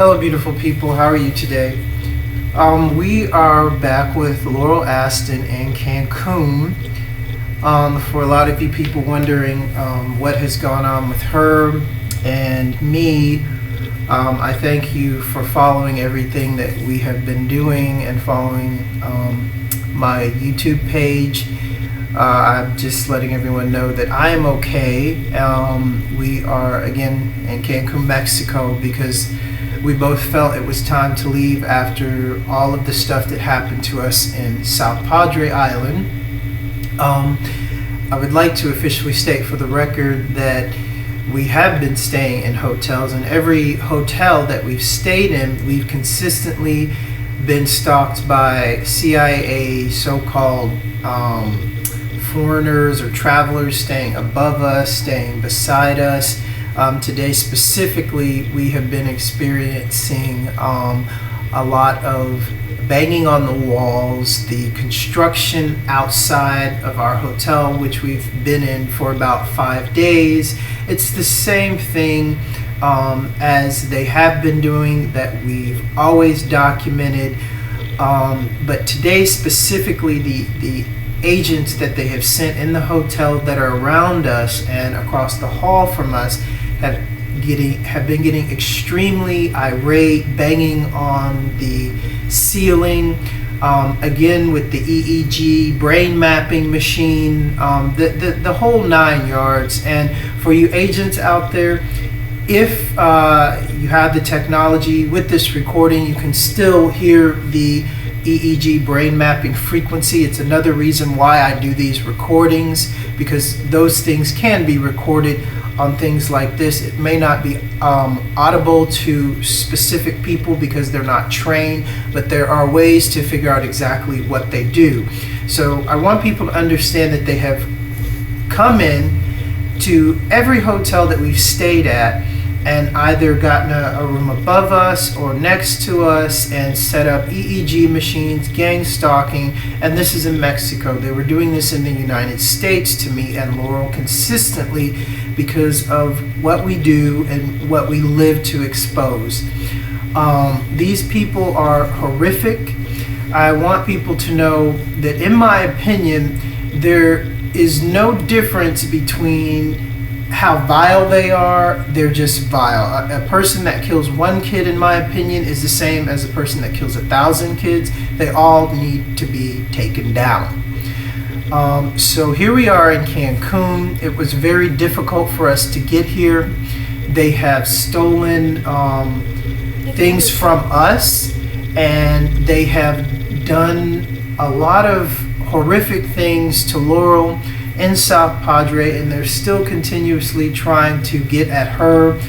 Hello, beautiful people. How are you today? We are back with Laurel Aston in Cancun. For a lot of you people wondering what has gone on with her and me, I thank you for following everything that we have been doing and following my YouTube page. I'm just letting everyone know that I am okay. We are again in Cancun, Mexico, because we both felt it was time to leave after all of the stuff that happened to us in South Padre Island. I would like to officially state for the record that we have been staying in hotels, and every hotel that we've stayed in, we've consistently been stalked by CIA so-called foreigners or travelers staying above us, staying beside us. Today specifically, we have been experiencing a lot of banging on the walls, the construction outside of our hotel, which we've been in for about 5 days. It's the same thing as they have been doing, that we've always documented. But today specifically, the agents that they have sent in the hotel that are around us and across the hall from us have been getting extremely irate, banging on the ceiling, again with the EEG brain mapping machine, the whole 9 yards. And for you agents out there, if you have the technology with this recording, you can still hear the EEG brain mapping frequency. It's another reason why I do these recordings, because those things can be recorded on things like this. It may not be audible to specific people because they're not trained, but there are ways to figure out exactly what they do. So I want people to understand that they have come in to every hotel that we've stayed at and either gotten a room above us or next to us and set up EEG machines, gang stalking. And this is in Mexico. They were doing this in the United States to me and Laurel consistently because of what we do and what we live to expose. These people are horrific. I want people to know that, in my opinion, there is no difference between how vile they are. They're just vile. A person that kills one kid, in my opinion, is the same as a person that kills 1,000 kids. They all need to be taken down. So here we are in Cancun. It was very difficult for us to get here. They have stolen things from us, and they have done a lot of horrific things to Laurel in South Padre, and they're still continuously trying to get at her.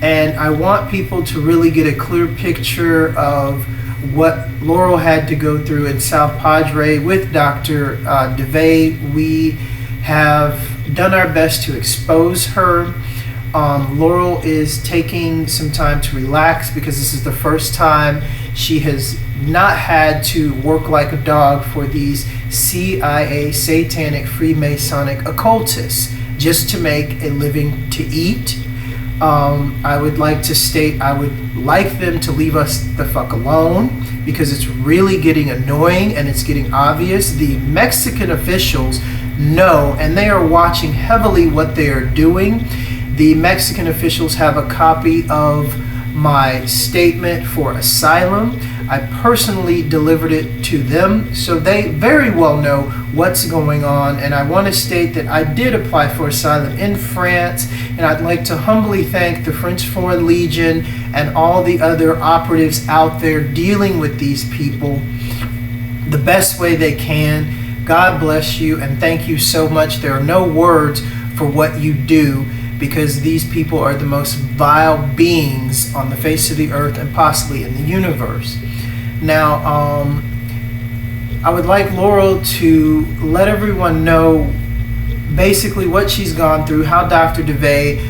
And I want people to really get a clear picture of what Laurel had to go through in South Padre with Dr. Duve. We have done our best to expose her. Laurel is taking some time to relax because this is the first time she has not had to work like a dog for these CIA Satanic Freemasonic occultists just to make a living to eat. I would like to state, I would like them to leave us the fuck alone, because it's really getting annoying and it's getting obvious. The Mexican officials know, and they are watching heavily what they are doing. The Mexican officials have a copy of my statement for asylum. I personally delivered it to them, so they very well know what's going on. And I want to state that I did apply for asylum in France, and I'd like to humbly thank the French Foreign Legion and all the other operatives out there dealing with these people the best way they can. God bless you, and thank you so much. There are no words for what you do, because these people are the most vile beings on the face of the earth and possibly in the universe. Now, I would like Laurel to let everyone know basically what she's gone through, how Dr. Duve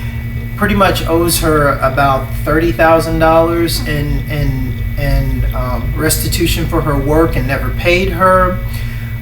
pretty much owes her about $30,000 in restitution for her work and never paid her.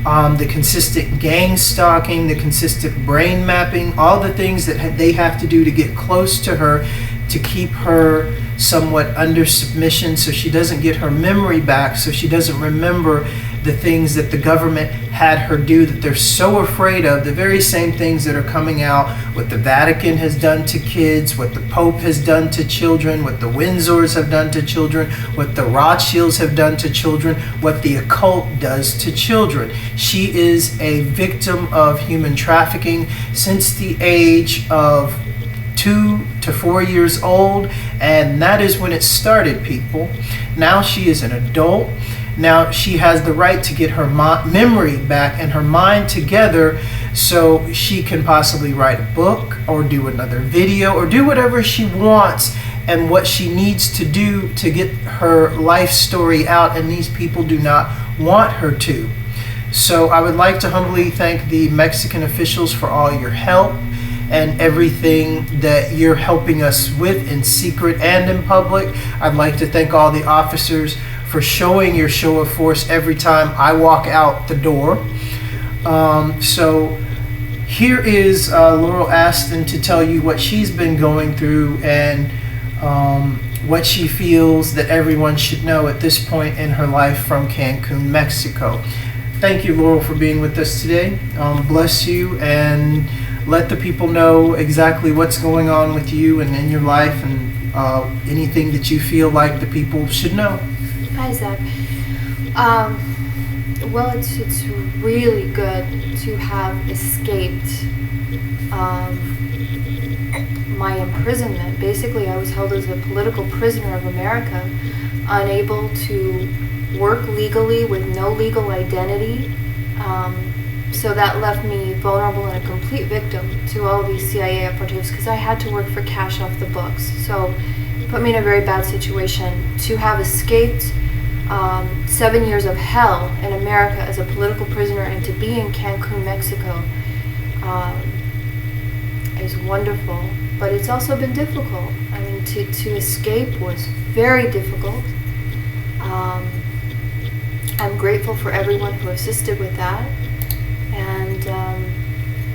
The consistent gang stalking, the consistent brain mapping, all the things that they have to do to get close to her to keep her somewhat under submission, so she doesn't get her memory back, so she doesn't remember the things that the government had her do that they're so afraid of, the very same things that are coming out, what the Vatican has done to kids, what the Pope has done to children, what the Windsors have done to children, what the Rothschilds have done to children, what the occult does to children. She is a victim of human trafficking since the age of 2 to 4 years old, and that is when it started, people. Now she is an adult. Now she has the right to get her memory back and her mind together so she can possibly write a book or do another video or do whatever she wants and what she needs to do to get her life story out, and these people do not want her to. So I would like to humbly thank the Mexican officials for all your help and everything that you're helping us with in secret and in public. I'd like to thank all the officers for showing your show of force every time I walk out the door. So here is Laurel Aston to tell you what she's been going through and what she feels that everyone should know at this point in her life from Cancun, Mexico. Thank you, Laurel, for being with us today. Bless you, and let the people know exactly what's going on with you and in your life, and anything that you feel like the people should know. Hi, Zach. Well, it's really good to have escaped my imprisonment. Basically, I was held as a political prisoner of America, unable to work legally with no legal identity. So that left me vulnerable and a complete victim to all these CIA operatives because I had to work for cash off the books. So it put me in a very bad situation. To have escaped 7 years of hell in America as a political prisoner and to be in Cancun, Mexico is wonderful. But it's also been difficult. I mean, to escape was very difficult. I'm grateful for everyone who assisted with that. And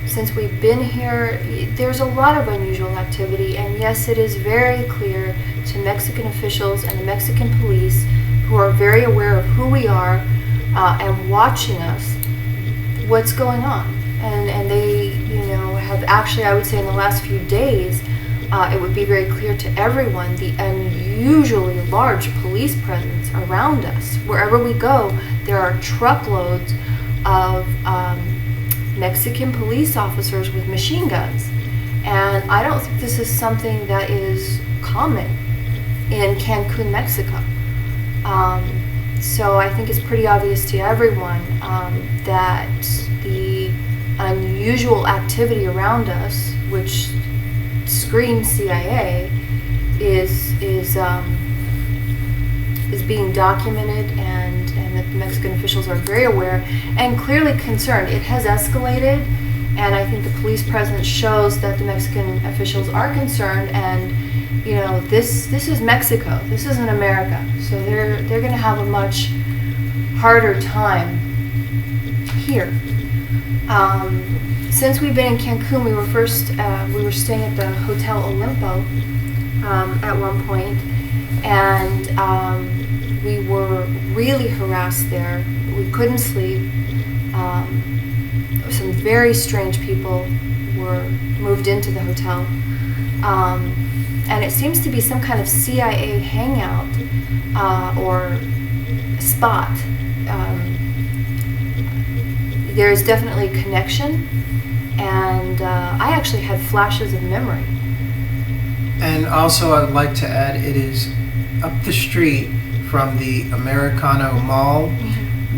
since we've been here, there's a lot of unusual activity. And yes, it is very clear to Mexican officials and the Mexican police, who are very aware of who we are and watching us, what's going on. And they, have actually, I would say in the last few days, it would be very clear to everyone the unusually large police presence around us. Wherever we go, there are truckloads of Mexican police officers with machine guns. And I don't think this is something that is common in Cancun, Mexico. So I think it's pretty obvious to everyone that the unusual activity around us, which screams CIA, is being documented, and that the Mexican officials are very aware and clearly concerned. It has escalated, and I think the police presence shows that the Mexican officials are concerned. And this is Mexico. This isn't America. So they're going to have a much harder time here. Since we've been in Cancun, we were staying at the Hotel Olimpo at one point, and we were really harassed there. We couldn't sleep. Some very strange people were moved into the hotel. And it seems to be some kind of CIA hangout or spot. There is definitely connection, and I actually had flashes of memory. And also I would like to add, it is up the street from the Americano Mall,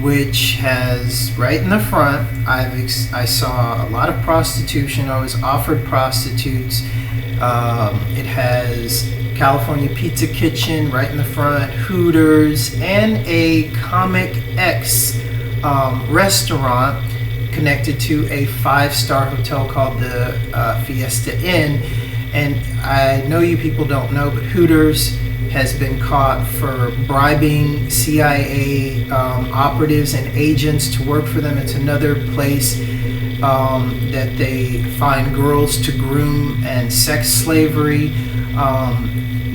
which has right in the front, I saw a lot of prostitution. I was offered prostitutes. It has California Pizza Kitchen right in the front, Hooters, and a Comic X restaurant connected to a 5-star hotel called the Fiesta Inn. And I know you people don't know, but Hooters has been caught for bribing CIA operatives and agents to work for them. It's another place that they find girls to groom and sex slavery.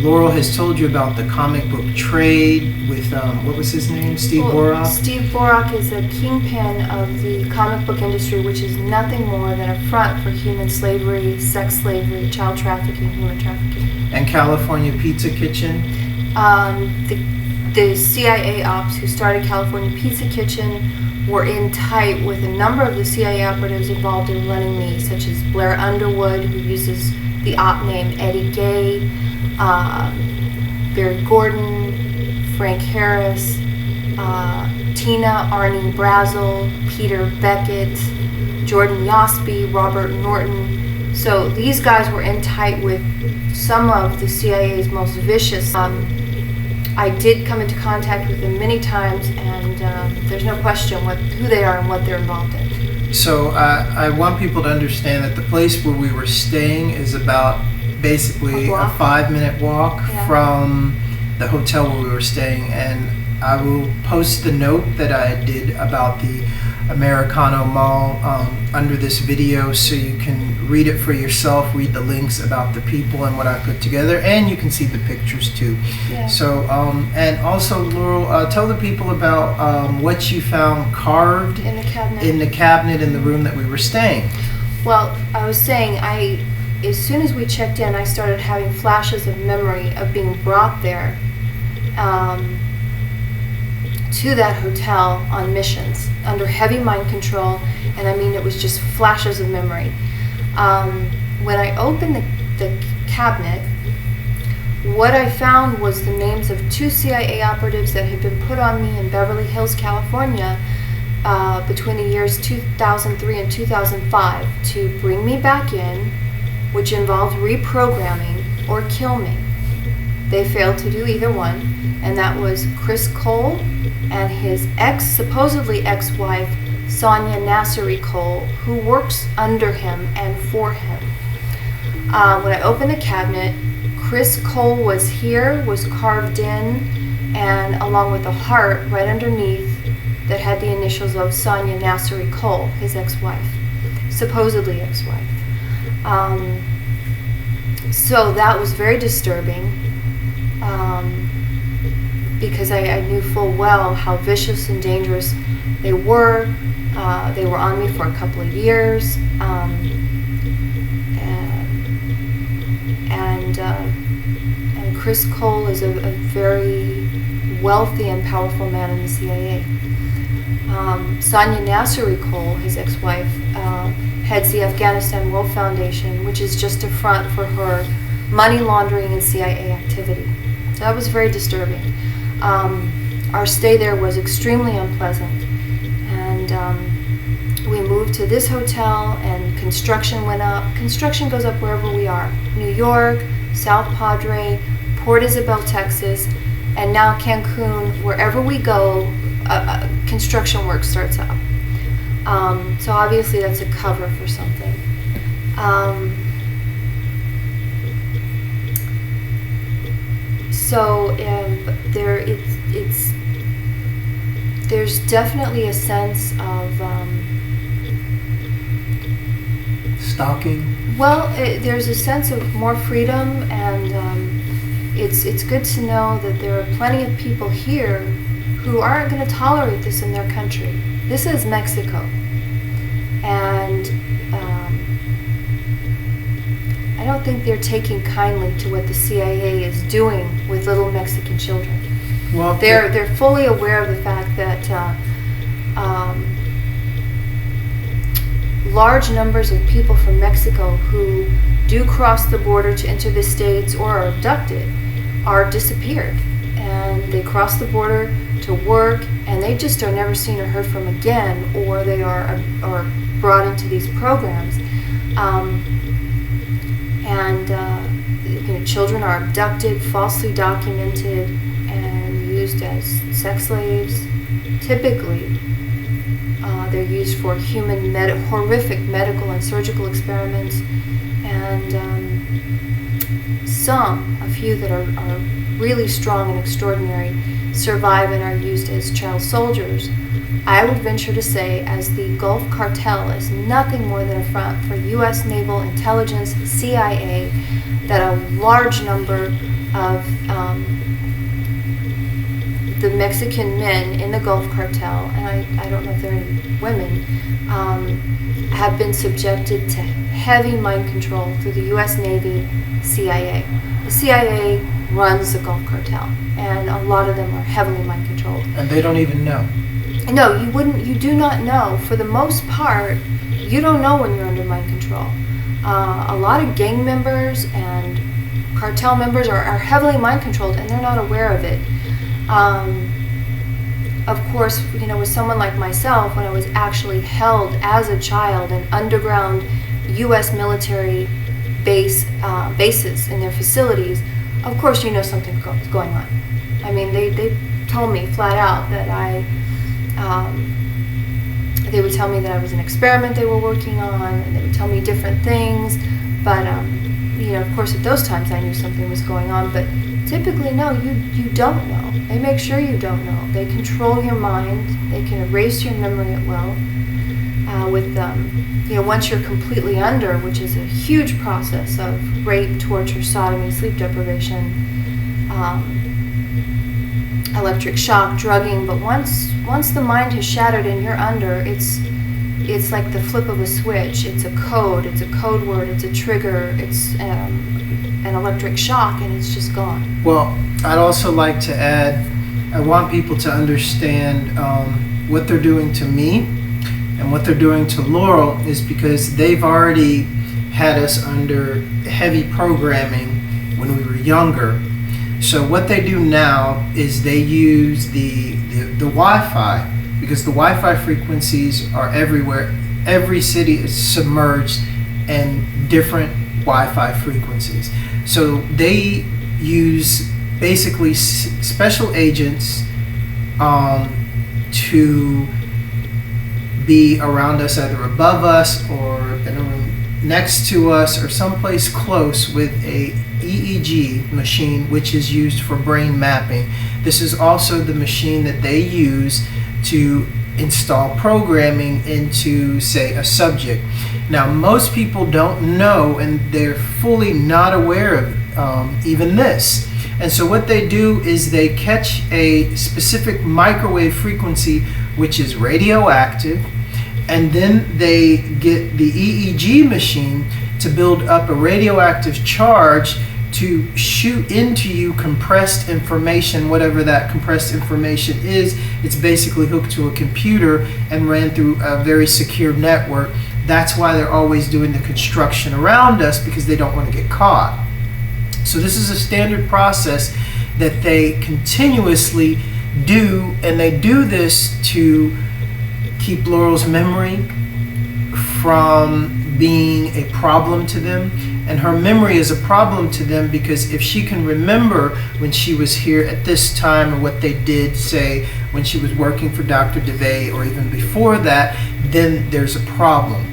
Laurel has told you about the comic book trade with, what was his name? Steve Borak? Steve Borak is a kingpin of the comic book industry, which is nothing more than a front for human slavery, sex slavery, child trafficking, human trafficking. And California Pizza Kitchen? The CIA ops who started California Pizza Kitchen were in tight with a number of the CIA operatives involved in running these, such as Blair Underwood, who uses the op name Eddie Gay, Barry Gordon, Frank Harris, Tina Arnie Brazel, Peter Beckett, Jordan Yosby, Robert Norton. So these guys were in tight with some of the CIA's most vicious. I did come into contact with them many times, and there's no question who they are and what they're involved in. So I want people to understand that the place where we were staying is about basically a 5-minute walk from the hotel where we were staying, and I will post the note that I did about the Americano Mall under this video, so you can read it for yourself, read the links about the people and what I put together, and you can see the pictures too. Yeah. So, and also, Laurel, tell the people about what you found carved In the cabinet. in the cabinet in the room that we were staying. Well, I was saying, as soon as we checked in, I started having flashes of memory of being brought there to that hotel on missions under heavy mind control, and I mean it was just flashes of memory. When I opened the cabinet, what I found was the names of 2 CIA operatives that had been put on me in Beverly Hills, California between the years 2003 and 2005 to bring me back in, which involved reprogramming or kill me. They failed to do either one, and that was Chris Cole and his supposedly ex-wife, Sonia Nasseri Cole, who works under him and for him. When I opened the cabinet, Chris Cole was carved in, and along with a heart right underneath that had the initials of Sonia Nasseri Cole, his ex-wife, supposedly ex-wife. So that was very disturbing. Because I knew full well how vicious and dangerous they were. They were on me for a couple of years, and Chris Cole is a very wealthy and powerful man in the CIA. Sonia Nasseri Cole, his ex-wife, heads the Afghanistan World Foundation, which is just a front for her money laundering and CIA activity. So that was very disturbing. Our stay there was extremely unpleasant, and we moved to this hotel, and construction went up. Construction goes up wherever we are. New York, South Padre, Port Isabel, Texas, and now Cancun. Wherever we go, construction work starts up. So obviously that's a cover for something. So there's definitely a sense of Stalking? well, there's a sense of more freedom, and it's good to know that there are plenty of people here who aren't going to tolerate this in their country. This is Mexico, and I don't think they're taking kindly to what the CIA is doing with little Mexican children. Well, They're fully aware of the fact that large numbers of people from Mexico who do cross the border to enter the States or are abducted are disappeared. And they cross the border to work, and they just are never seen or heard from again, or they are brought into these programs. Children are abducted, falsely documented, and used as sex slaves. Typically, they're used for horrific medical and surgical experiments, and a few that are really strong and extraordinary, survive and are used as child soldiers, I would venture to say, as the Gulf Cartel is nothing more than a front for U.S. Naval Intelligence, CIA, that a large number of the Mexican men in the Gulf Cartel, and I don't know if there are any women, have been subjected to heavy mind control through the U.S. Navy, CIA. The CIA runs the Gulf Cartel, and a lot of them are heavily mind controlled. And they don't even know. No, you do not know. For the most part, you don't know when you're under mind control. A lot of gang members and cartel members are heavily mind controlled, and they're not aware of it. Of course, with someone like myself, when I was actually held as a child in underground U.S. military bases in their facilities, of course something's going on. I mean, they told me flat out that they would tell me that I was an experiment they were working on, and they would tell me different things, but of course at those times I knew something was going on, but typically no, you don't know. They make sure you don't know. They control your mind. They can erase your memory at will. Once you're completely under, which is a huge process of rape, torture, sodomy, sleep deprivation, electric shock, drugging. But once the mind has shattered and you're under, it's like the flip of a switch. It's a code. It's a code word. It's a trigger. It's an electric shock, and it's just gone. Well, I'd also like to add, I want people to understand what they're doing to me and what they're doing to Laurel is because they've already had us under heavy programming when we were younger. So what they do now is they use the Wi-Fi, because the Wi-Fi frequencies are everywhere. Every city is submerged in different Wi-Fi frequencies. So they use basically special agents to be around us, either above us or in a room next to us or someplace close, with a EEG machine, which is used for brain mapping. This is also the machine that they use to install programming into, say, a subject. Now, most people don't know, and they're fully not aware of even this. And so what they do is they catch a specific microwave frequency, which is radioactive, and then they get the EEG machine to build up a radioactive charge to shoot into you compressed information, whatever that compressed information is. It's basically hooked to a computer and ran through a very secure network. That's why they're always doing the construction around us, because they don't want to get caught. So this is a standard process that they continuously do, and they do this to keep Laurel's memory from being a problem to them. And her memory is a problem to them because if she can remember when she was here at this time, or what they did, say, when she was working for Dr. Duve, or even before that, then there's a problem.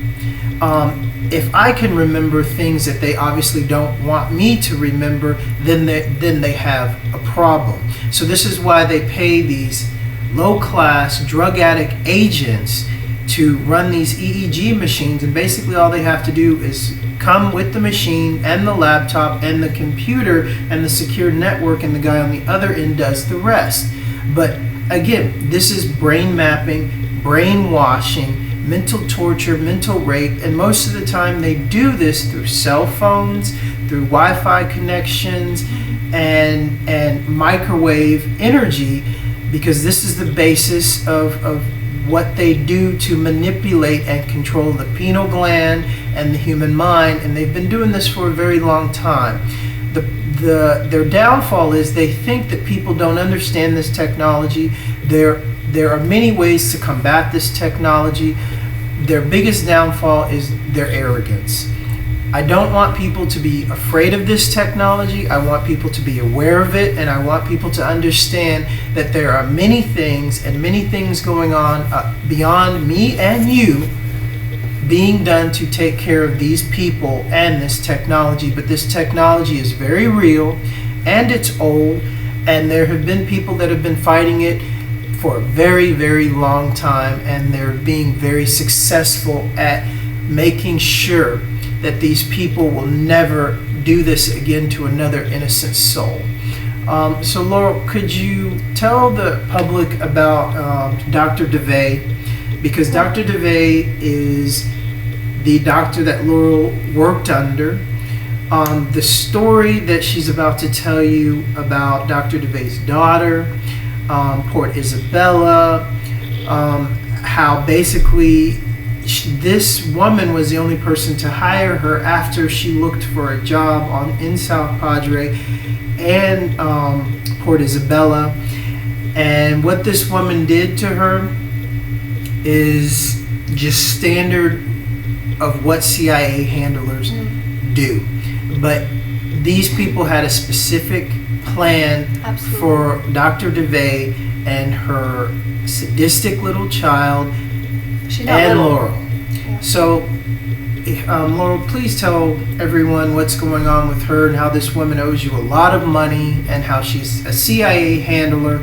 If I can remember things that they obviously don't want me to remember, then they have a problem. So this is why they pay these low-class drug addict agents to run these EEG machines, and basically all they have to do is come with the machine and the laptop and the computer and the secure network, and the guy on the other end does the rest. But again, this is brain mapping, brainwashing, mental torture, mental rape, and most of the time they do this through cell phones, through Wi-Fi connections, and microwave energy, because this is the basis of what they do to manipulate and control the pineal gland and the human mind, and they've been doing this for a very long time. Their downfall is they think that people don't understand this technology. There are many ways to combat this technology. Their biggest downfall is their arrogance. I don't want people to be afraid of this technology. I want people to be aware of it, and I want people to understand that there are many things going on beyond me and you being done to take care of these people and this technology. But this technology is very real, and it's old, and there have been people that have been fighting it for a very, very long time, and they're being very successful at making sure that these people will never do this again to another innocent soul. So Laurel, could you tell the public about Dr. Duve? Because Dr. Duve is the doctor that Laurel worked under. The story that she's about to tell you about Dr. Duve's daughter, Port Isabella, how basically this woman was the only person to hire her after she looked for a job in South Padre and Port Isabella. And what this woman did to her is just standard of what CIA handlers do. But these people had a specific plan Absolutely. for Dr. Duve and her sadistic little child and Laurel. Yeah. So, Laurel, please tell everyone what's going on with her and how this woman owes you a lot of money and how she's a CIA handler.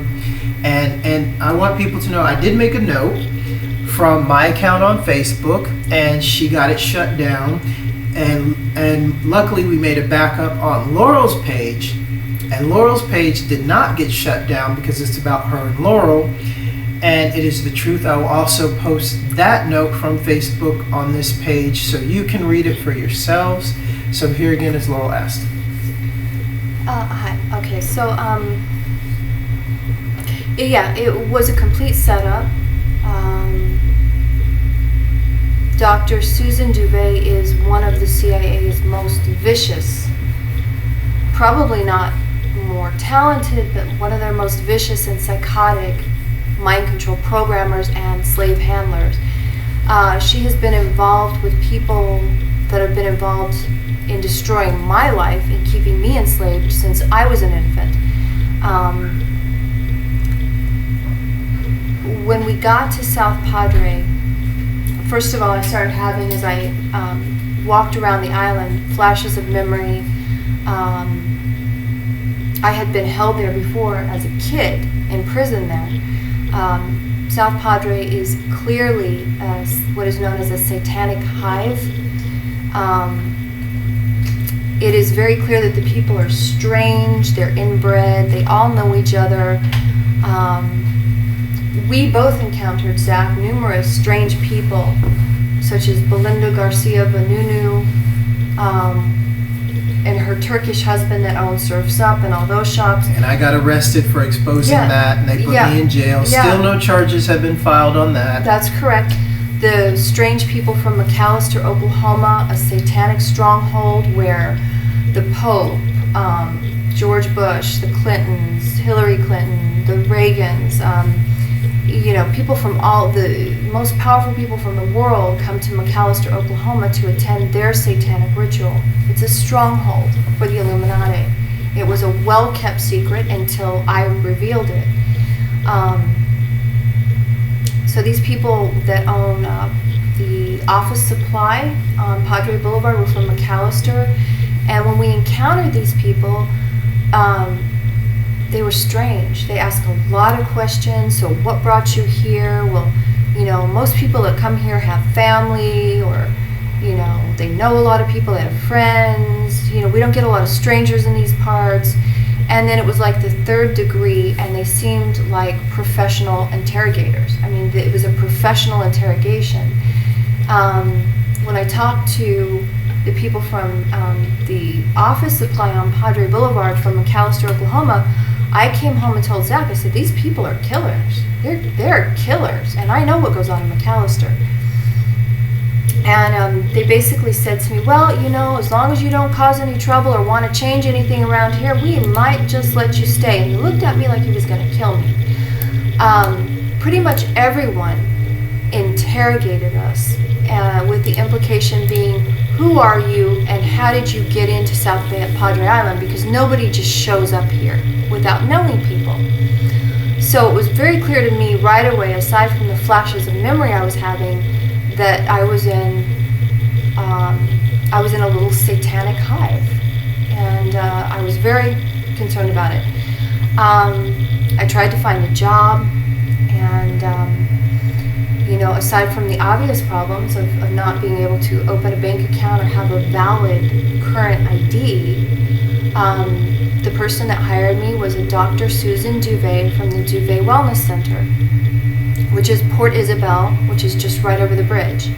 And I want people to know I did make a note from my account on Facebook, and she got it shut down. And luckily we made a backup on Laurel's page, and Laurel's page did not get shut down because it's about her and Laurel, and it is the truth. I will also post that note from Facebook on this page so you can read it for yourselves. So here again is Laurel Aston. Hi. Okay. So yeah, it was a complete setup. Dr. Susan Duve is one of the CIA's most vicious, probably not more talented, but one of their most vicious and psychotic mind control programmers and slave handlers. She has been involved with people that have been involved in destroying my life and keeping me enslaved since I was an infant. When we got to South Padre, first of all, I started having, as I walked around the island, flashes of memory. I had been held there before as a kid, in prison there. South Padre is clearly what is known as a satanic hive. It is very clear that the people are strange, they're inbred, they all know each other. We both encountered, Zach, numerous strange people, such as Belinda Garcia Vanunu, and her Turkish husband that owned Surf's Up and all those shops. And I got arrested for exposing that, and they put me in jail. Still no charges have been filed on that. That's correct. The strange people from McAlester, Oklahoma, a satanic stronghold where the Pope, George Bush, the Clintons, Hillary Clinton, the Reagans, people from all the most powerful people from the world come to McAlester, Oklahoma to attend their satanic ritual. It's a stronghold for the Illuminati. It was a well-kept secret until I revealed it. So these people that own the office supply on Padre Boulevard were from McAlester, and when we encountered these people, they were strange. They asked a lot of questions. So what brought you here? Well, most people that come here have family, or, they know a lot of people, they have friends. We don't get a lot of strangers in these parts. And then it was like the third degree, and they seemed like professional interrogators. I mean, it was a professional interrogation. When I talked to the people from the office supply on Padre Boulevard from McAlester, Oklahoma, I came home and told Zach, I said, these people are killers. They're killers, and I know what goes on in McAlester. And they basically said to me, well, as long as you don't cause any trouble or want to change anything around here, we might just let you stay. And he looked at me like he was going to kill me. Pretty much everyone interrogated us, with the implication being, who are you and how did you get into South Padre Island? Because nobody just shows up here without knowing people. So it was very clear to me right away, aside from the flashes of memory I was having, that I was in a little satanic hive, and I was very concerned about it. I tried to find a job, and aside from the obvious problems of not being able to open a bank account or have a valid current ID, the person that hired me was a Dr. Susan Duve from the Duve Wellness Center, which is Port Isabel, which is just right over the bridge.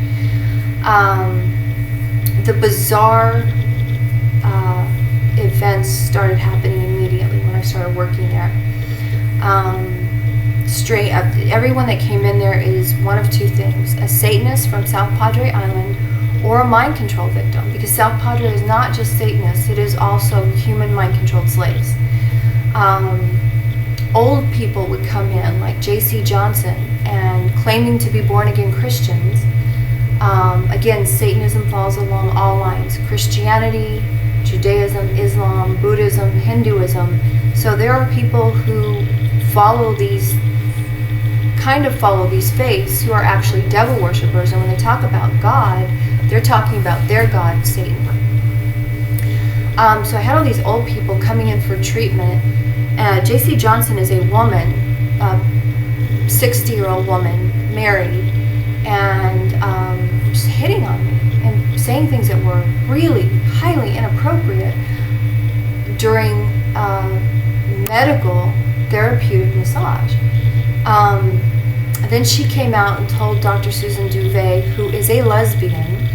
The bizarre events started happening immediately when I started working there. Straight up, everyone that came in there is one of two things: a Satanist from South Padre Island or a mind control victim, because South Padre is not just Satanists, it is also human mind controlled slaves. Old people would come in, like J.C. Johnson, and claiming to be born again Christians. Again, Satanism falls along all lines: Christianity, Judaism, Islam, Buddhism, Hinduism. So there are people who follow these faiths who are actually devil worshippers, and when they talk about God, they're talking about their god, Satan. So I had all these old people coming in for treatment. J.C. Johnson is a woman, a 60-year-old woman, married, and just hitting on me and saying things that were really highly inappropriate during medical therapeutic massage. Then she came out and told Dr. Susan Duve, who is a lesbian,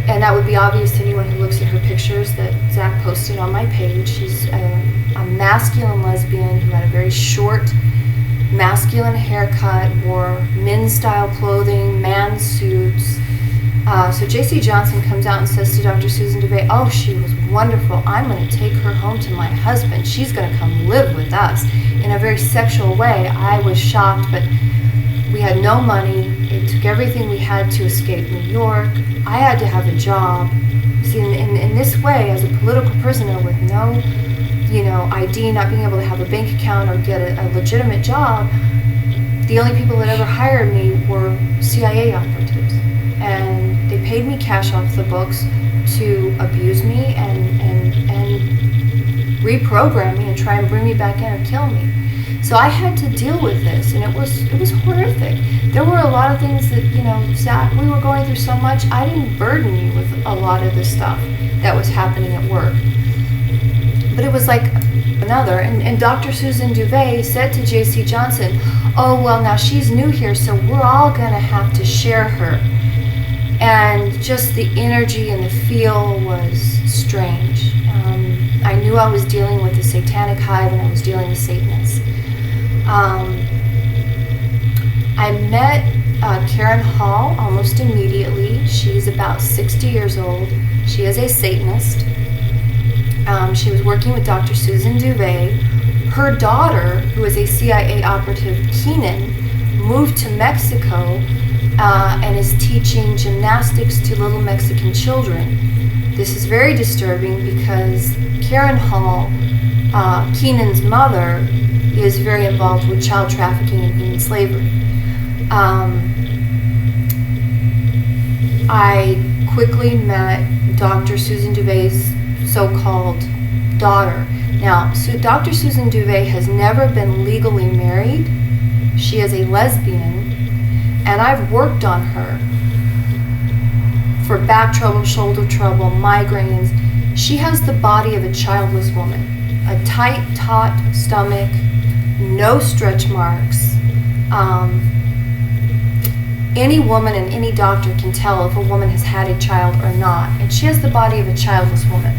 and that would be obvious to anyone who looks at her pictures that Zach posted on my page. She's a masculine lesbian who had a very short, masculine haircut, wore men's-style clothing, man suits. So J.C. Johnson comes out and says to Dr. Susan Duve, "Oh, she was wonderful. I'm going to take her home to my husband. She's going to come live with us," in a very sexual way. I was shocked, but we had no money. It took everything we had to escape New York. I had to have a job. See, in this way, as a political prisoner with no, ID, not being able to have a bank account or get a legitimate job, the only people that ever hired me were CIA operatives. And they paid me cash off the books to abuse me and reprogram me and try and bring me back in or kill me. So I had to deal with this, and it was horrific. There were a lot of things that, Zach, we were going through so much. I didn't burden you with a lot of the stuff that was happening at work. But it was like another. And Dr. Susan Duve said to J.C. Johnson, "Oh, well, now she's new here, so we're all going to have to share her." And just the energy and the feel was strange. I knew I was dealing with the satanic hive, and I was dealing with Satanists. I met Karen Hall almost immediately. She's about 60 years old. She is a Satanist. She was working with Dr. Susan Duve. Her daughter, who is a CIA operative, Keenan, moved to Mexico and is teaching gymnastics to little Mexican children. This is very disturbing because Karen Hall, Keenan's mother, is very involved with child trafficking and human slavery. I quickly met Dr. Susan Duve's so-called daughter. Now, Dr. Susan Duve has never been legally married. She is a lesbian, and I've worked on her for back trouble, shoulder trouble, migraines. She has the body of a childless woman, a tight, taut stomach, no stretch marks. Any woman and any doctor can tell if a woman has had a child or not, and she has the body of a childless woman.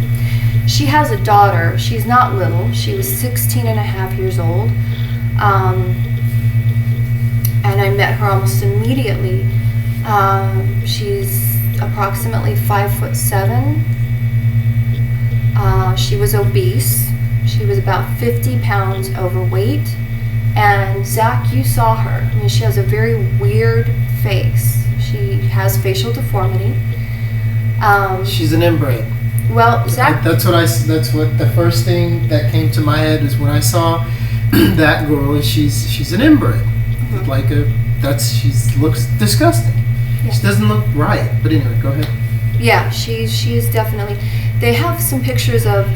She has a daughter. She's not little. She was 16 and a half years old. And I met her almost immediately. She's approximately 5'7". She was obese. She was about 50 pounds overweight. And Zach, you saw her. I mean, she has a very weird face. She has facial deformity. She's an inbred. Well, Zach. That's what the first thing that came to my head is when I saw that girl. She's an inbred, like a she looks disgusting. Yeah. She doesn't look right. But anyway, go ahead. Yeah, she is definitely. They have some pictures of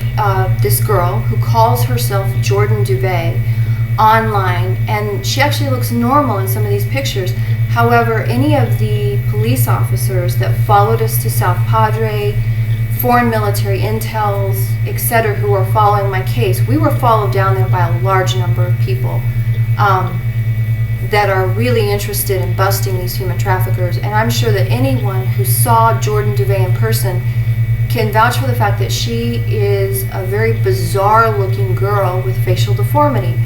this girl who calls herself Jordan Duve online, and she actually looks normal in some of these pictures. However, any of the police officers that followed us to South Padre, foreign military intels, etc., who are following my case, we were followed down there by a large number of people that are really interested in busting these human traffickers. And I'm sure that anyone who saw Jordan Duve in person can vouch for the fact that she is a very bizarre looking girl with facial deformity.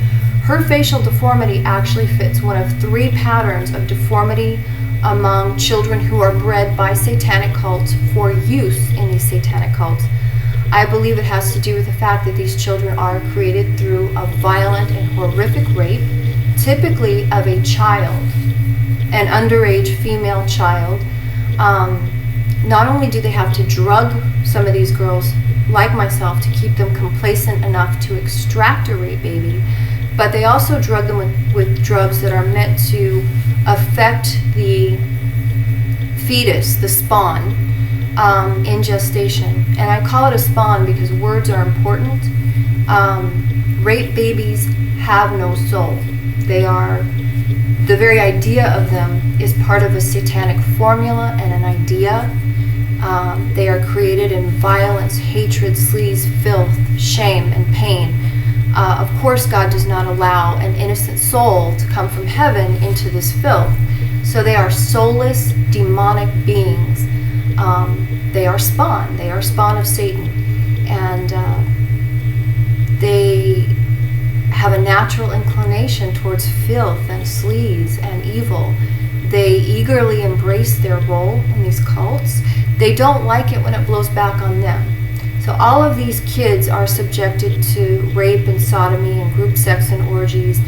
Her facial deformity actually fits one of 3 patterns of deformity among children who are bred by satanic cults for use in these satanic cults. I believe it has to do with the fact that these children are created through a violent and horrific rape, typically of a child, an underage female child. Not only do they have to drug some of these girls, like myself, to keep them complacent enough to extract a rape baby, but they also drug them with drugs that are meant to affect the fetus, the spawn, in gestation. And I call it a spawn because words are important. Rape babies have no soul. They are, the very idea of them is part of a satanic formula and an idea. They are created in violence, hatred, sleaze, filth, shame, and pain. Of course, God does not allow an innocent soul to come from heaven into this filth. So they are soulless, demonic beings. They are spawn. They are spawn of Satan. And they have a natural inclination towards filth and sleaze and evil. They eagerly embrace their role in these cults. They don't like it when it blows back on them. So all of these kids are subjected to rape and sodomy and group sex and orgies.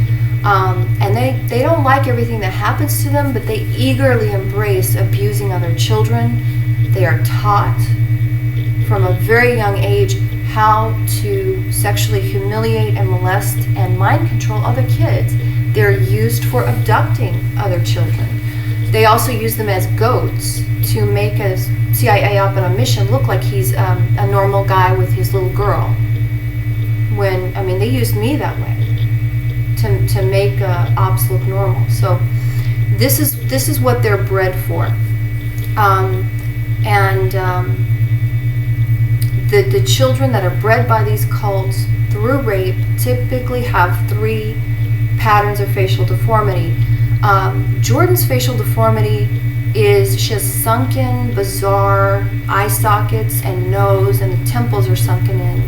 And they don't like everything that happens to them, but they eagerly embrace abusing other children. They are taught from a very young age how to sexually humiliate and molest and mind control other kids. They're used for abducting other children. They also use them as goats to make a CIA op on a mission look like he's a normal guy with his little girl. When, I mean, they used me that way to make ops look normal. So this is what they're bred for. The children that are bred by these cults through rape typically have 3 patterns of facial deformity. Jordan's facial deformity is she has sunken, bizarre eye sockets and nose, and the temples are sunken in.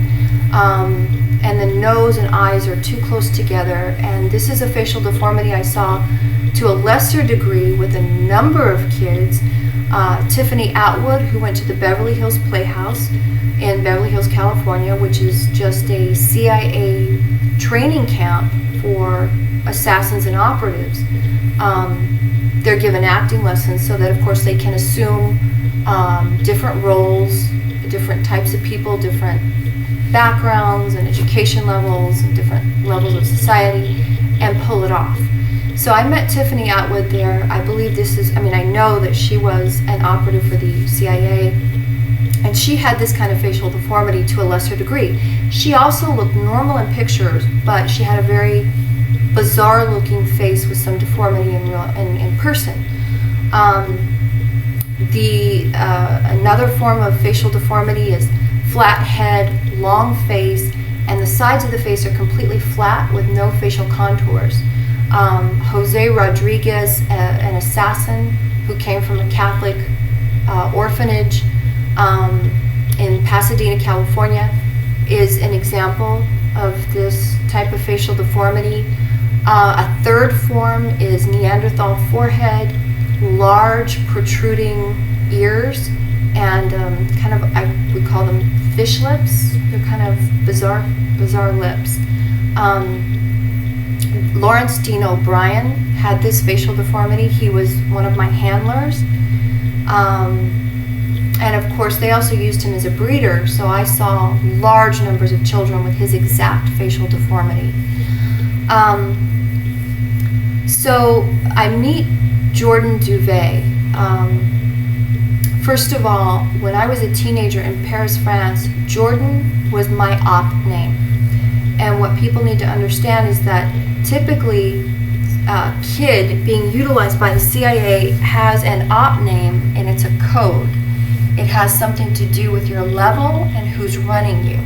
And the nose and eyes are too close together. And this is a facial deformity I saw to a lesser degree with a number of kids. Tiffany Atwood, who went to the Beverly Hills Playhouse in Beverly Hills, California, which is just a CIA training camp for assassins and operatives. They're given acting lessons so that, of course, they can assume different roles, different types of people, different backgrounds and education levels and different levels of society, and pull it off. So I met Tiffany Atwood there. I believe I know that she was an operative for the CIA, and she had this kind of facial deformity to a lesser degree. She also looked normal in pictures, but she had a very bizarre looking face with some deformity in person. Another form of facial deformity is flat head, long face, and the sides of the face are completely flat with no facial contours. Jose Rodriguez, an assassin who came from a Catholic orphanage in Pasadena, California, is an example of this type of facial deformity. A third form is Neanderthal forehead, large protruding ears, and I would call them fish lips. They're kind of bizarre lips. Lawrence Dean O'Brien had this facial deformity. He was one of my handlers. And of course, they also used him as a breeder, so I saw large numbers of children with his exact facial deformity. So I meet Jordan Duve. First of all, when I was a teenager in Paris, France, Jordan was my op name. And what people need to understand is that typically a kid being utilized by the CIA has an op name, and it's a code. It has something to do with your level and who's running you.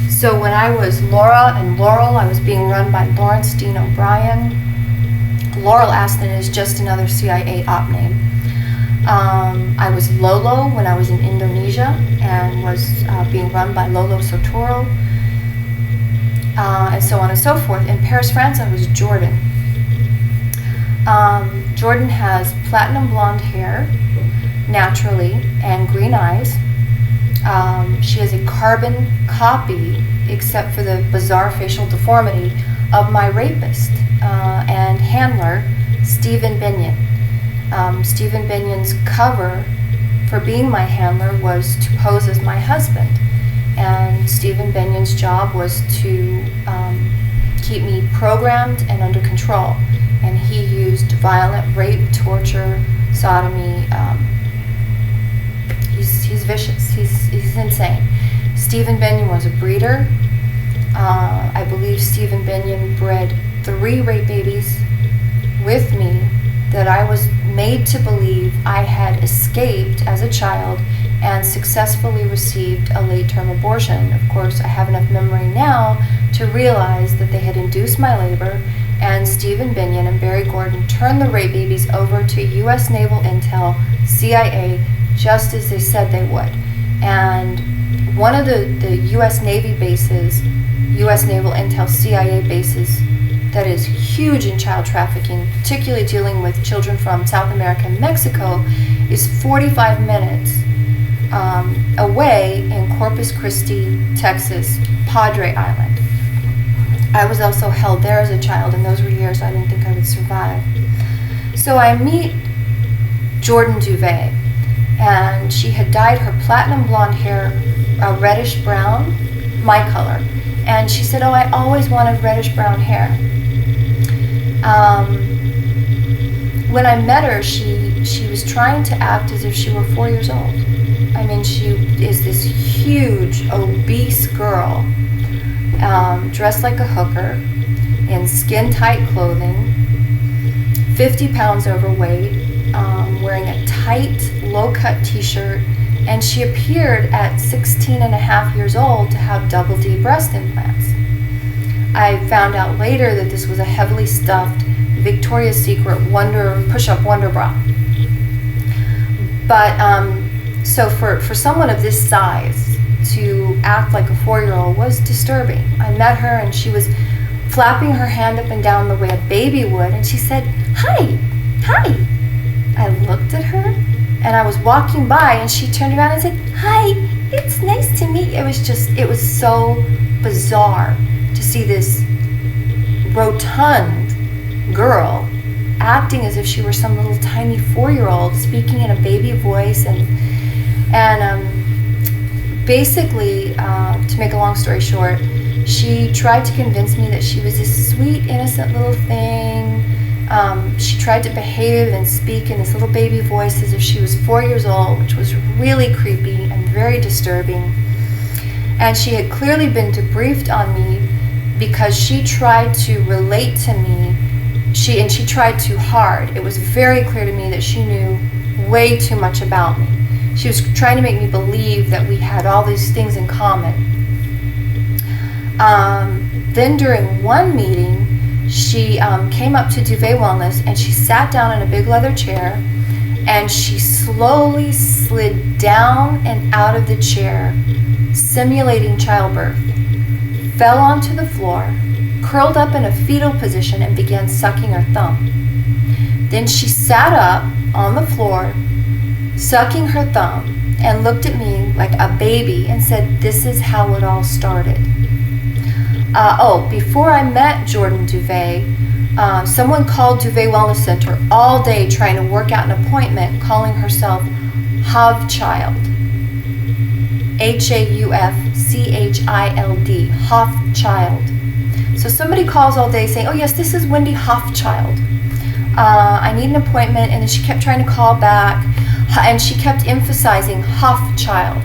So when I was Laura and Laurel, I was being run by Lawrence Dean O'Brien. Laurel Aston is just another CIA op name. I was Lolo when I was in Indonesia and was being run by Lolo Sotoro, and so on and so forth. In Paris, France, I was Jordan. Jordan has platinum blonde hair, naturally, and green eyes. She has a carbon copy, except for the bizarre facial deformity, of my rapist and handler, Stephen Binion. Stephen Binion's cover for being my handler was to pose as my husband, and Stephen Binion's job was to keep me programmed and under control, and he used violent rape, torture, sodomy. He's vicious. He's insane. Stephen Binion was a breeder. I believe Stephen Binion bred 3 rape babies with me that I was made to believe I had escaped as a child and successfully received a late-term abortion. Of course, I have enough memory now to realize that they had induced my labor, and Stephen Binion and Barry Gordon turned the rape babies over to U.S. Naval Intel, CIA, just as they said they would. And one of the U.S. Navy bases, U.S. Naval Intel CIA bases, that is huge in child trafficking, particularly dealing with children from South America and Mexico, is 45 minutes away in Corpus Christi, Texas, Padre Island. I was also held there as a child, and those were years I didn't think I would survive. So I meet Jordan Duve, and she had dyed her platinum blonde hair a reddish brown, my color, and she said, "Oh, I always wanted reddish brown hair." When I met her, she was trying to act as if she were 4 years old. I mean, she is this huge, obese girl, dressed like a hooker, in skin-tight clothing, 50 pounds overweight, wearing a tight, low-cut t-shirt, and she appeared at 16 and a half years old to have double D breast implants. I found out later that this was a heavily stuffed Victoria's Secret push-up wonder bra. But so for someone of this size to act like a 4-year-old was disturbing. I met her and she was flapping her hand up and down the way a baby would, and she said, "Hi, hi." I looked at her, and I was walking by, and she turned around and said, "Hi, it's nice to meet you." It was so bizarre to see this rotund girl acting as if she were some little tiny 4-year-old speaking in a baby voice, and basically, to make a long story short, she tried to convince me that she was this sweet, innocent little thing. She tried to behave and speak in this little baby voice as if she was 4 years old, which was really creepy and very disturbing. And she had clearly been debriefed on me because she tried to relate to me. She tried too hard. It was very clear to me that she knew way too much about me. She was trying to make me believe that we had all these things in common. Then during one meeting, she came up to Duve Wellness, and she sat down in a big leather chair, and she slowly slid down and out of the chair, simulating childbirth, fell onto the floor, curled up in a fetal position, and began sucking her thumb. Then she sat up on the floor, sucking her thumb, and looked at me like a baby and said, "This is how it all started." Before I met Jordan Duve, someone called Duve Wellness Center all day trying to work out an appointment, calling herself Havchild. Haufchild. Havchild. So somebody calls all day saying, "Oh yes, this is Wendy Havchild." I need an appointment. And then she kept trying to call back, and she kept emphasizing Hoffchild,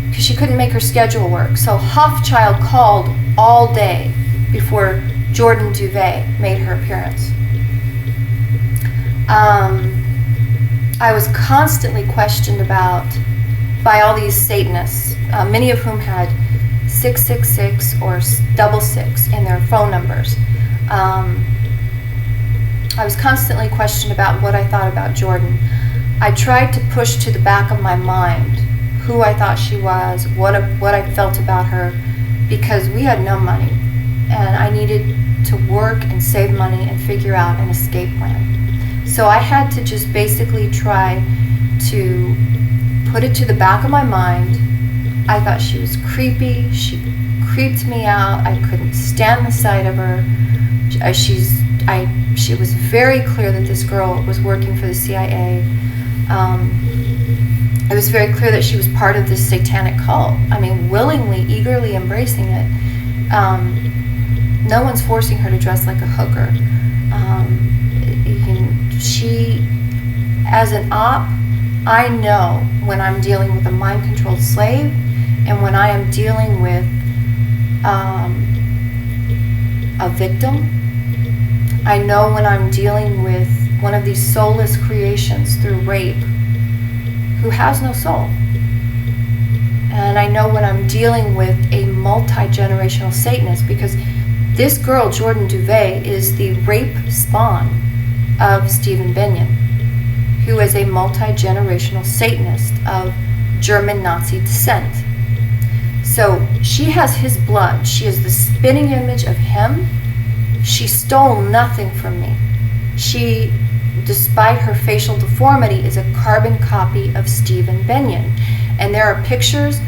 because she couldn't make her schedule work. So Hoffchild called all day before Jordan Duve made her appearance. I was constantly questioned by all these Satanists, many of whom had 666 or 66 in their phone numbers. I was constantly questioned about what I thought about Jordan. I tried to push to the back of my mind who I thought she was, what I felt about her, because we had no money, and I needed to work and save money and figure out an escape plan. So I had to just basically try to put it to the back of my mind. I thought she was creepy. She creeped me out. I couldn't stand the sight of her. She was very clear that this girl was working for the CIA. It was very clear that she was part of this satanic cult. I mean, willingly, eagerly embracing it. No one's forcing her to dress like a hooker. She, as an op, I know when I'm dealing with a mind-controlled slave and when I am dealing with a victim. I know when I'm dealing with one of these soulless creations through rape who has no soul. And I know when I'm dealing with a multi-generational Satanist, because this girl, Jordan Duve, is the rape spawn of Stephen Benyon, who is a multi-generational Satanist of German Nazi descent. So she has his blood. She is the spitting image of him. She stole nothing from me. She, despite her facial deformity, is a carbon copy of Stephen Benyon. And there are pictures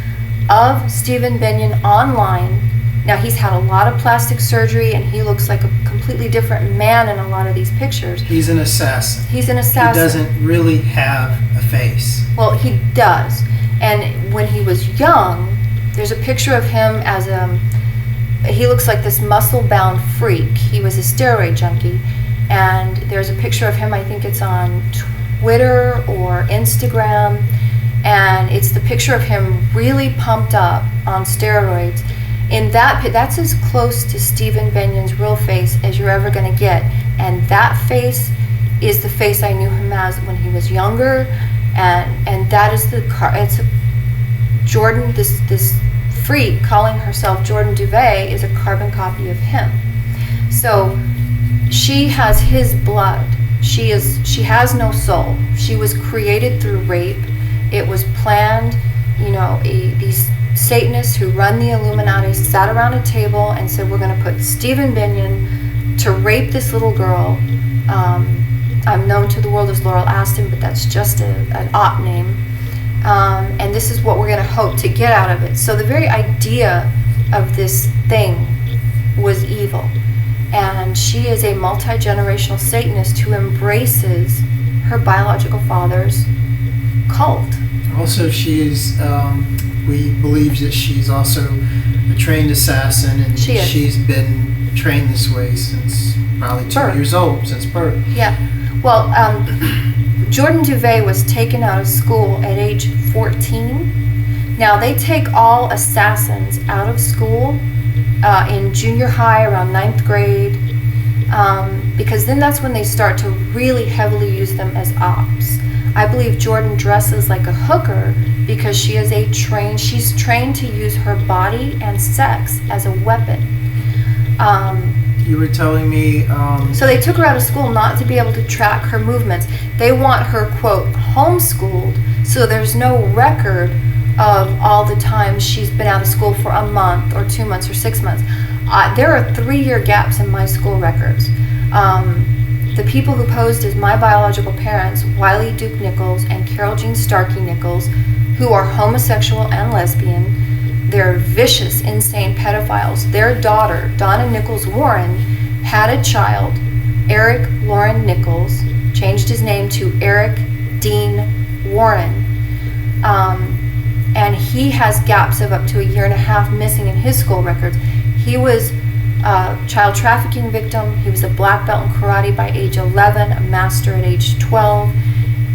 of Stephen Benyon online. Now, he's had a lot of plastic surgery, and he looks like a completely different man in a lot of these pictures. He's an assassin. He's an assassin. He doesn't really have a face. Well, he does. And when he was young, there's a picture of him as he looks like this muscle-bound freak. He was a steroid junkie. And there's a picture of him, I think it's on Twitter or Instagram, and it's the picture of him really pumped up on steroids. In that's as close to Stephen Benyon's real face as you're ever going to get. And that face is the face I knew him as when he was younger. And that is it's Jordan, this freak calling herself Jordan Duve, is a carbon copy of him. So she has his blood. She has no soul. She was created through rape. It was planned. These Satanists who run the Illuminati sat around a table and said, we're going to put Stephen Benyon to rape this little girl. I'm known to the world as Laurel Aston, but that's just an op name. And this is what we're going to hope to get out of it. So the very idea of this thing was evil. And she is a multi-generational Satanist who embraces her biological father's cult. Also, she is, we believe that she's also a trained assassin, and she's been trained this way since probably 2 years old, since birth. Yeah. Well, Jordan Duve was taken out of school at age 14. Now, they take all assassins out of school in junior high, around 9th grade, because then that's when they start to really heavily use them as ops. I believe Jordan dresses like a hooker because she's trained to use her body and sex as a weapon. You were telling me... So they took her out of school not to be able to track her movements. They want her, quote, homeschooled, so there's no record of all the times she's been out of school for a month or 2 months or 6 months. There are 3-year gaps in my school records. The people who posed as my biological parents, Wiley Duke Nichols and Carol Jean Starkey Nichols, who are homosexual and lesbian, they're vicious, insane pedophiles. Their daughter, Donna Nichols Warren, had a child, Eric Lauren Nichols, changed his name to Eric Dean Warren. And he has gaps of up to 1.5 years missing in his school records. He was child trafficking victim. He was a black belt in karate by age 11, a master at age 12.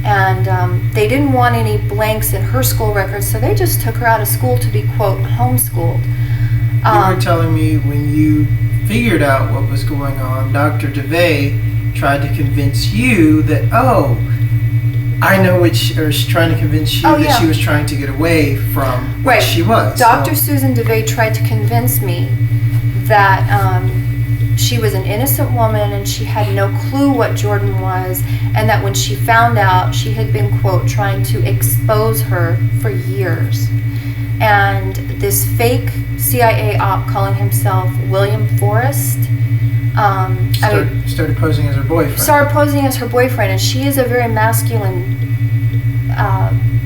And they didn't want any blanks in her school records, so they just took her out of school to be, quote, homeschooled. You were telling me when you figured out what was going on, Dr. Duve tried to convince you that, I know what she was trying to convince you that she was trying to get away from what she was. Dr. Susan Duve tried to convince me that she was an innocent woman and she had no clue what Jordan was, and that when she found out, she had been, quote, trying to expose her for years. And this fake CIA op calling himself William Forrest started posing as her boyfriend. Started posing as her boyfriend, and she is a very masculine,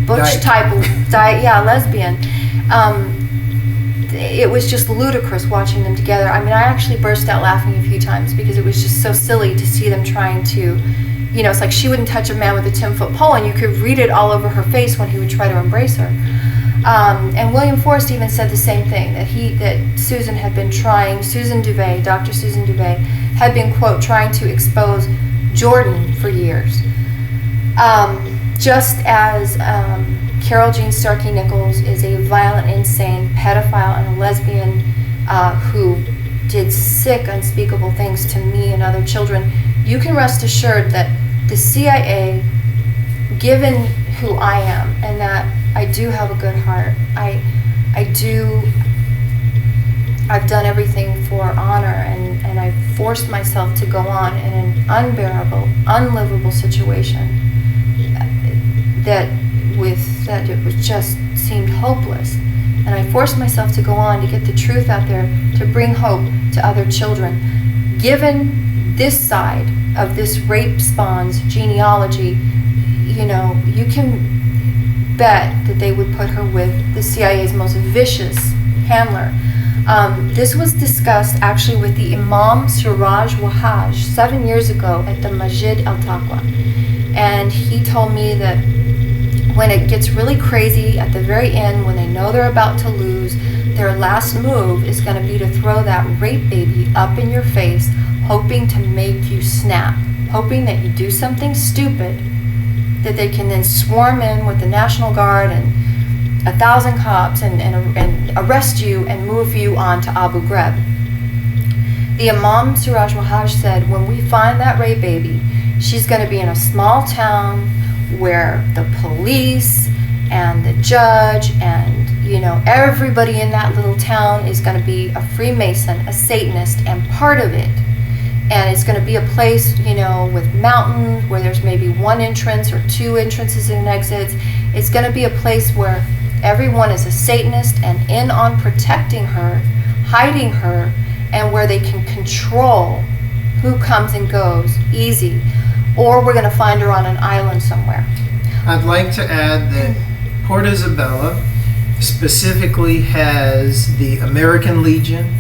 butch type of lesbian. It was just ludicrous watching them together. I mean, I actually burst out laughing a few times because it was just so silly to see them trying to, it's like she wouldn't touch a man with a 10-foot pole, and you could read it all over her face when he would try to embrace her. And William Forrest even said the same thing, that Susan had been trying, Dr. Susan Duve, had been, quote, trying to expose Jordan for years. Just as Carol Jean Starkey Nichols is a violent, insane pedophile and a lesbian who did sick, unspeakable things to me and other children, you can rest assured that the CIA, given who I am, and that I do have a good heart, I've done everything for honor, and I've forced myself to go on in an unbearable, unlivable situation that it was just seemed hopeless. And I forced myself to go on to get the truth out there, to bring hope to other children. Given this side of this rape spawn's genealogy, you can bet that they would put her with the CIA's most vicious handler. This was discussed actually with the Imam Siraj Wahhaj 7 years ago at the Masjid al-Taqwa. And he told me that when it gets really crazy at the very end, when they know they're about to lose, their last move is going to be to throw that rape baby up in your face, hoping to make you snap, hoping that you do something stupid, that they can then swarm in with the National Guard and 1,000 cops and arrest you and move you on to Abu Ghraib. The Imam Siraj Wahhaj said, when we find that rape baby, she's going to be in a small town where the police and the judge and everybody in that little town is going to be a Freemason, a Satanist, and part of it. And it's going to be a place, with mountains where there's maybe one entrance or two entrances and exits. It's going to be a place where everyone is a Satanist and in on protecting her, hiding her, and where they can control who comes and goes easy. Or we're going to find her on an island somewhere. I'd like to add that Port Isabella specifically has the American Legion.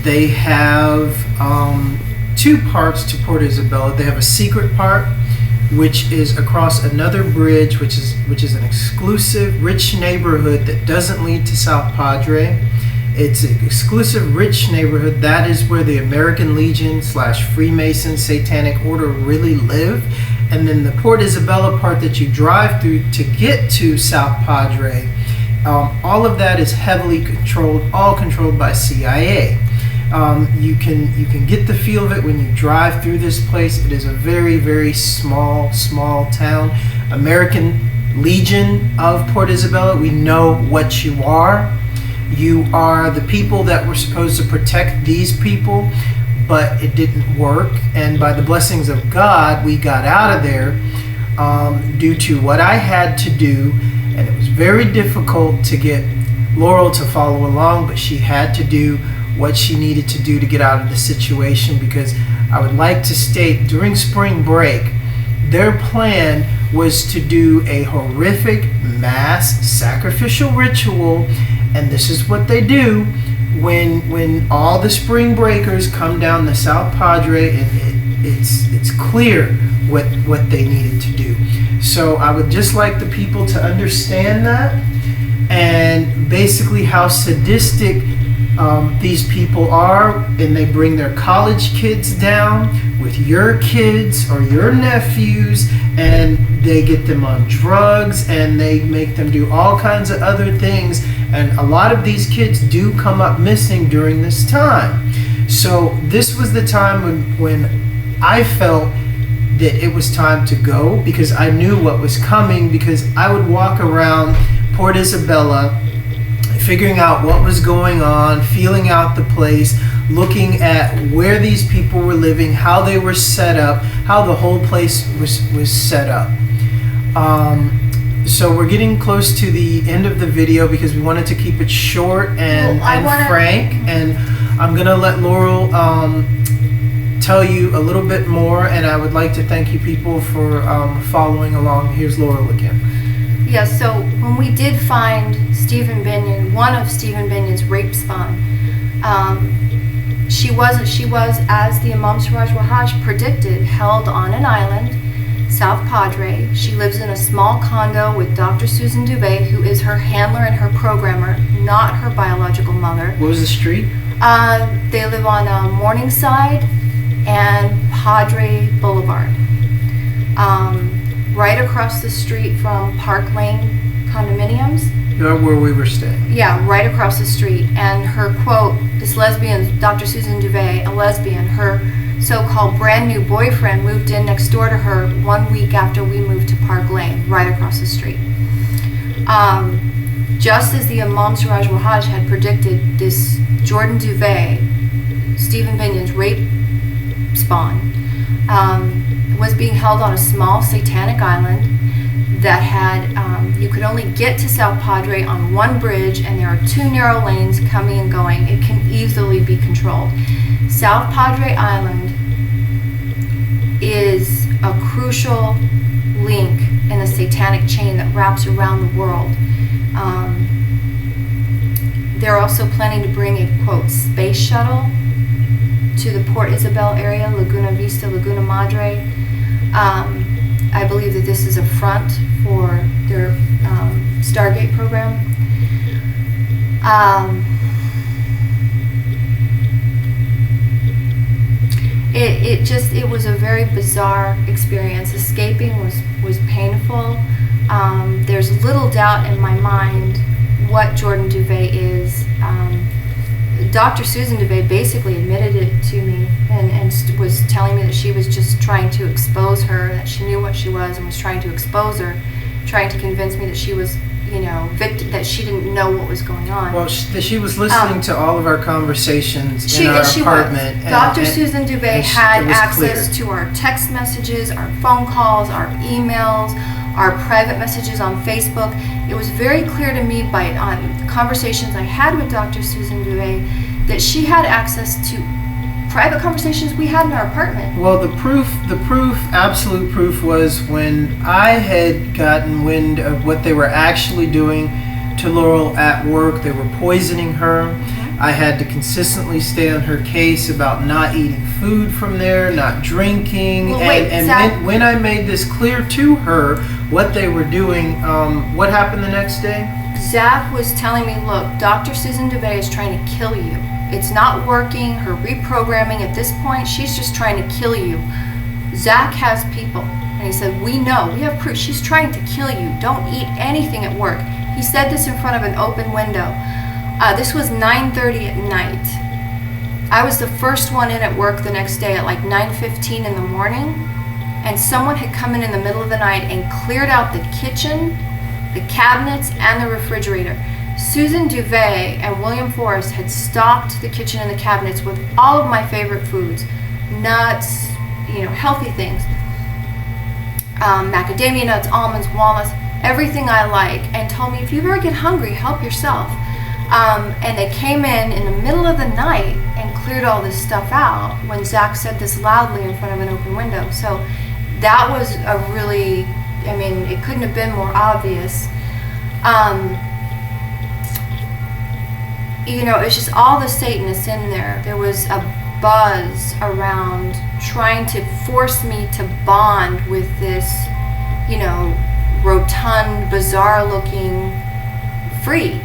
They have two parts to Port Isabella. They have a secret part, which is across another bridge, which is an exclusive, rich neighborhood that doesn't lead to South Padre. It's an exclusive, rich neighborhood. That is where the American Legion / Freemason Satanic Order really live. And then the Port Isabella part that you drive through to get to South Padre, all of that is heavily controlled, all controlled by CIA. You can get the feel of it when you drive through this place. It is a very, very small town. American Legion of Port Isabella, we know what you are. You are the people that were supposed to protect these people, but it didn't work. And by the blessings of God, we got out of there due to what I had to do. And it was very difficult to get Laurel to follow along, but she had to do what she needed to do to get out of the situation, because I would like to state during spring break, their plan was to do a horrific mass sacrificial ritual. And this is what they do when all the spring breakers come down the South Padre, and it's clear what they needed to do. So I would just like the people to understand that, and basically how sadistic these people are, and they bring their college kids down with your kids or your nephews, and they get them on drugs, and they make them do all kinds of other things, and a lot of these kids do come up missing during this time. So this was the time when I felt that it was time to go, because I knew what was coming, because I would walk around Port Isabella figuring out what was going on, feeling out the place, looking at where these people were living, how they were set up, how the whole place was set up. So we're getting close to the end of the video because we wanted to keep it short and frank, and I'm gonna let Laurel tell you a little bit more, and I would like to thank you people for following along. Here's Laurel again. Yeah, so when we did find Stephen Binion, one of Stephen Binion's rape spawn, she was, as the Imam Siraj Wahaj predicted, held on an island, South Padre. She lives in a small condo with Dr. Susan Duve, who is her handler and her programmer, not her biological mother. What was the street? They live on Morningside and Padre Boulevard. Right across the street from Park Lane condominiums. Where we were staying. Yeah, right across the street. And her quote, this lesbian, Dr. Susan Duve, a lesbian, her so-called brand new boyfriend moved in next door to her 1 week after we moved to Park Lane, right across the street. Just as the Imam Siraj Wahaj had predicted, this Jordan Duve, Stephen Binion's rape spawn, was being held on a small satanic island that had, you could only get to South Padre on one bridge, and there are two narrow lanes coming and going. It can easily be controlled. South Padre Island is a crucial link in the satanic chain that wraps around the world. They're also planning to bring a, quote, space shuttle to the Port Isabel area, Laguna Vista, Laguna Madre. I believe that this is a front for their Stargate program. It was a very bizarre experience. Escaping was painful. There's little doubt in my mind what Jordan Duve is. Dr. Susan Duve basically admitted it to me and was telling me that she was just trying to expose her, that she knew what she was and was trying to expose her, trying to convince me that she was, that she didn't know what was going on. Well, she was listening to all of our conversations in our apartment. Dr. Susan Duve had access to our text messages, our phone calls, our emails, our private messages on Facebook. It was very clear to me on conversations I had with Dr. Susan Duve that she had access to private conversations we had in our apartment. Well, the absolute proof was when I had gotten wind of what they were actually doing to Laurel at work. They were poisoning her. I had to consistently stay on her case about not eating food from there, not drinking. When I made this clear to her what they were doing, what happened the next day? Zach was telling me, look, Dr. Susan Duve is trying to kill you. It's not working. Her reprogramming at this point, she's just trying to kill you. Zach has people. And he said, we know, we have proof. She's trying to kill you. Don't eat anything at work. He said this in front of an open window. This was 9:30 at night. I was the first one in at work the next day at like 9:15 in the morning, and someone had come in the middle of the night and cleared out the kitchen, the cabinets, and the refrigerator. Susan Duve and William Forrest had stocked the kitchen and the cabinets with all of my favorite foods, nuts, healthy things, macadamia nuts, almonds, walnuts, everything I like, and told me, if you ever get hungry, help yourself. And they came in the middle of the night and cleared all this stuff out when Zach said this loudly in front of an open window. So that was a really, it couldn't have been more obvious. It's just all the Satanists in there. There was a buzz around trying to force me to bond with this, rotund, bizarre-looking freak,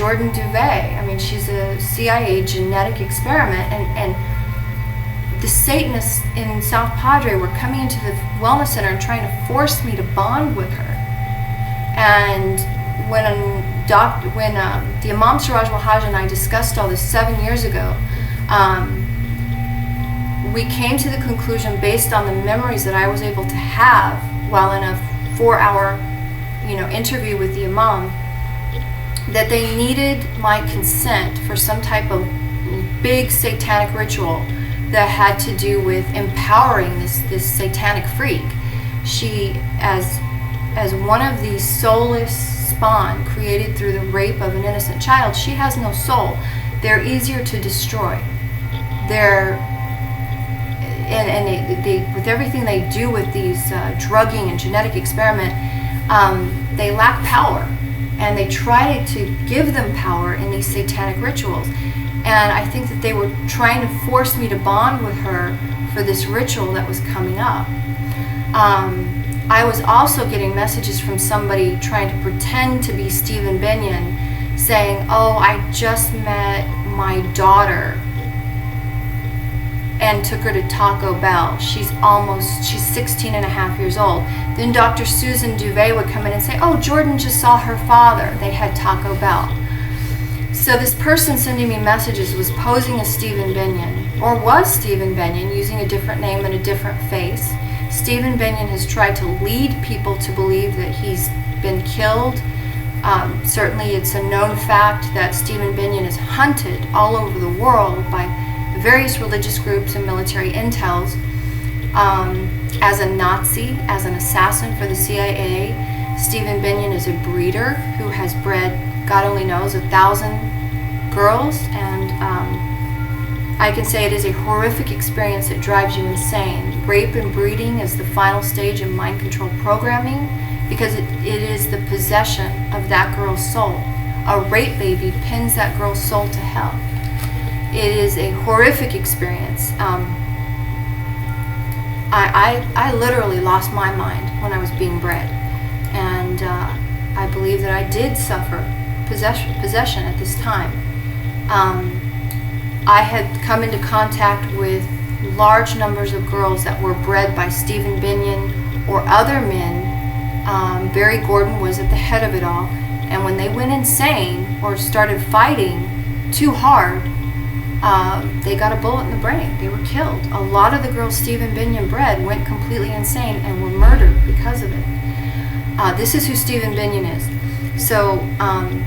Jordan Duve. I mean, she's a CIA genetic experiment, and the Satanists in South Padre were coming into the wellness center and trying to force me to bond with her. And when the Imam Siraj Wahaj and I discussed all this 7 years ago, we came to the conclusion, based on the memories that I was able to have while in a 4-hour, interview with the Imam, that they needed my consent for some type of big satanic ritual that had to do with empowering this satanic freak. She, as one of the soulless spawn created through the rape of an innocent child, she has no soul. They're easier to destroy. They with everything they do with these drugging and genetic experiment, they lack power, and they try to give them power in these satanic rituals. And I think that they were trying to force me to bond with her for this ritual that was coming up. I was also getting messages from somebody trying to pretend to be Stephen Binion, saying, "Oh, I just met my daughter and took her to Taco Bell. She's 16 and a half years old." Then Dr. Susan Duve would come in and say, "Oh, Jordan just saw her father. They had Taco Bell." So this person sending me messages was posing as Stephen Binion, or was Stephen Binion, using a different name and a different face. Stephen Binion has tried to lead people to believe that he's been killed. Certainly it's a known fact that Stephen Binion is hunted all over the world by various religious groups and military intels as a Nazi, as an assassin for the CIA. Stephen Binion is a breeder who has bred, God only knows, 1,000 girls, and I can say it is a horrific experience that drives you insane. Rape and breeding is the final stage in mind control programming, because it is the possession of that girl's soul. A rape baby pins that girl's soul to hell. It is a horrific experience. I literally lost my mind when I was being bred, and I believe that I did suffer possession at this time. I had come into contact with large numbers of girls that were bred by Stephen Binion or other men. Barry Gordon was at the head of it all, and when they went insane or started fighting too hard, they got a bullet in the brain. They were killed. A lot of the girls Stephen Binion bred went completely insane and were murdered because of it. This is who Stephen Binion is. So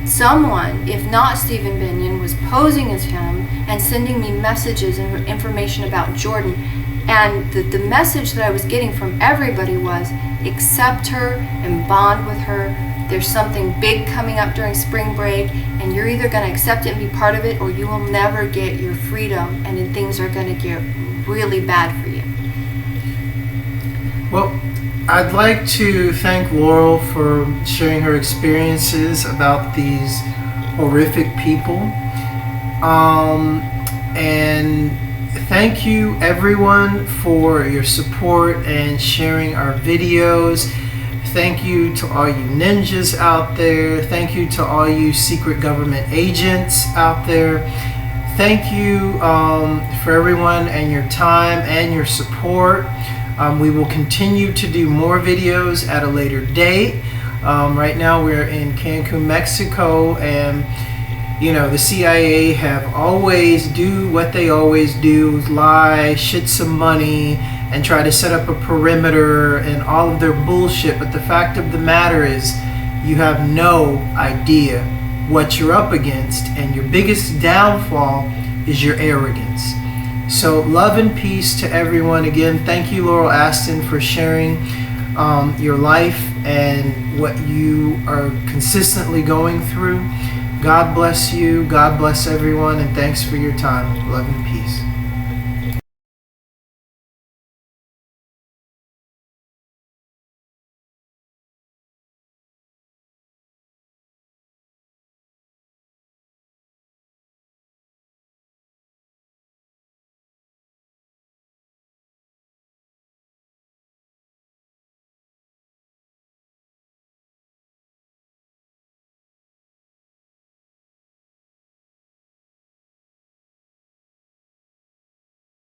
someone, if not Stephen Binion, was posing as him and sending me messages and information about Jordan. And the message that I was getting from everybody was, accept her and bond with her. There's something big coming up during spring break, and you're either going to accept it and be part of it, or you will never get your freedom, and then things are going to get really bad for you. Well, I'd like to thank Laurel for sharing her experiences about these horrific people. And thank you everyone for your support and sharing our videos. Thank you to all you ninjas out there. Thank you to all you secret government agents out there. Thank you for everyone and your time and your support. We will continue to do more videos at a later date. Right now we're in Cancun, Mexico, and the CIA have always do what they always do, lie, shit some money, and try to set up a perimeter and all of their bullshit. But the fact of the matter is, you have no idea what you're up against, and your biggest downfall is your arrogance. So love and peace to everyone. Again, thank you, Laurel Aston, for sharing your life and what you are consistently going through. God bless you. God bless everyone, and thanks for your time. Love and peace.